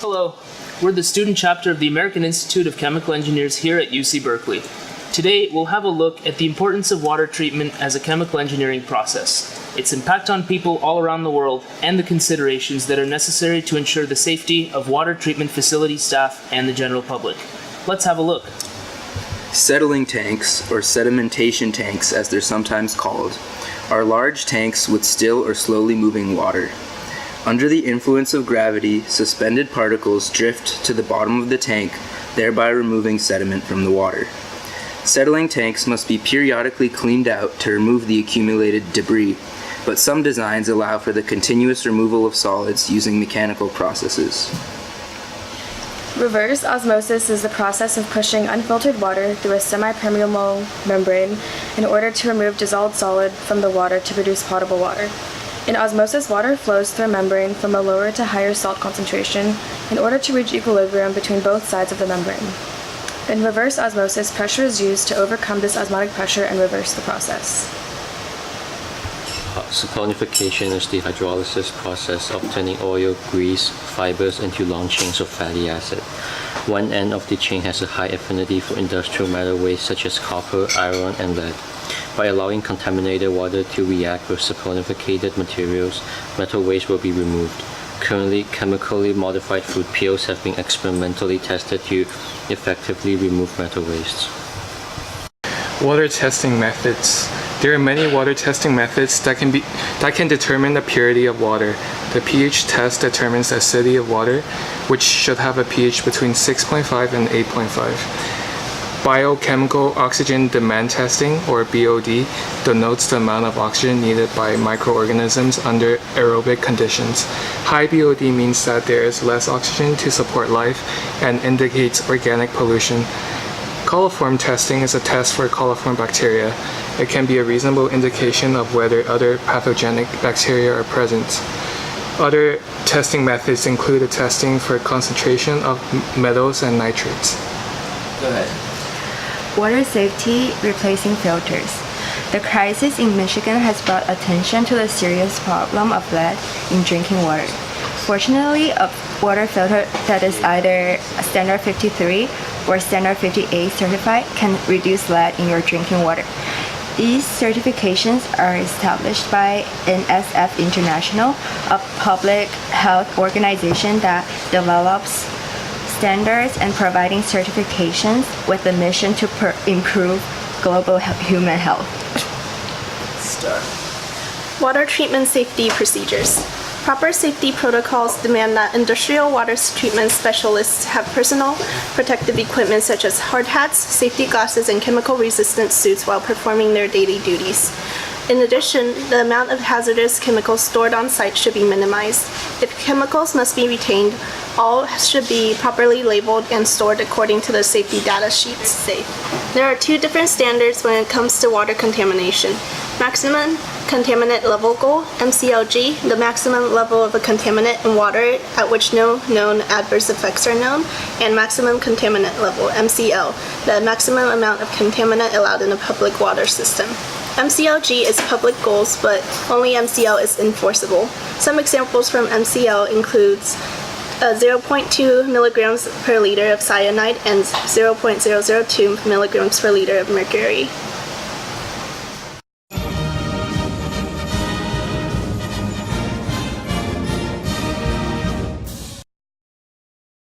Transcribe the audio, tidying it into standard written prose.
Hello, we're the student chapter of the American Institute of Chemical Engineers here at UC Berkeley. Today, we'll have a look at the importance of water treatment as a chemical engineering process, its impact on people all around the world, and the considerations that are necessary to ensure the safety of water treatment facility staff and the general public. Let's have a look. Settling tanks, or sedimentation tanks as they're sometimes called, are large tanks with still or slowly moving water. Under the influence of gravity, suspended particles drift to the bottom of the tank, thereby removing sediment from the water. Settling tanks must be periodically cleaned out to remove the accumulated debris, but some designs allow for the continuous removal of solids using mechanical processes. Reverse osmosis is the process of pushing unfiltered water through a semi-permeable membrane in order to remove dissolved solid from the water to produce potable water. In osmosis, water flows through a membrane from a lower to higher salt concentration in order to reach equilibrium between both sides of the membrane. In reverse osmosis, pressure is used to overcome this osmotic pressure and reverse the process. Saponification is the hydrolysis process of turning oil, grease, fibers into long chains of fatty acid. One end of the chain has a high affinity for industrial metal waste such as copper, iron, and lead. By allowing contaminated water to react with saponificated materials, metal waste will be removed. Currently, chemically modified food peels have been experimentally tested to effectively remove metal wastes. Water testing methods. There are many water testing methods that can determine the purity of water. The pH test determines the acidity of water, which should have a pH between 6.5 and 8.5. Biochemical oxygen demand testing, or BOD, denotes the amount of oxygen needed by microorganisms under aerobic conditions. High BOD means that there is less oxygen to support life and indicates organic pollution. Coliform testing is a test for coliform bacteria. It can be a reasonable indication of whether other pathogenic bacteria are present. Other testing methods include the testing for concentration of metals and nitrates. Go ahead. Water safety, replacing filters. The crisis in Michigan has brought attention to the serious problem of lead in drinking water. Fortunately, a water filter that is either Standard 53 or Standard 58 certified can reduce lead in your drinking water. These certifications are established by NSF International, a public health organization that develops standards and providing certifications with the mission to improve global human health. Water treatment safety procedures. Proper safety protocols demand that industrial water treatment specialists have personal protective equipment such as hard hats, safety glasses, and chemical-resistant suits while performing their daily duties. In addition, the amount of hazardous chemicals stored on site should be minimized. If chemicals must be retained, all should be properly labeled and stored according to the safety data sheets. There are two different standards when it comes to water contamination. Maximum contaminant level goal, MCLG, the maximum level of a contaminant in water at which no known adverse effects are known, and maximum contaminant level, MCL, the maximum amount of contaminant allowed in a public water system. MCLG is public goals, but only MCL is enforceable. Some examples from MCL includes 0.2 milligrams per liter of cyanide and 0.002 milligrams per liter of mercury.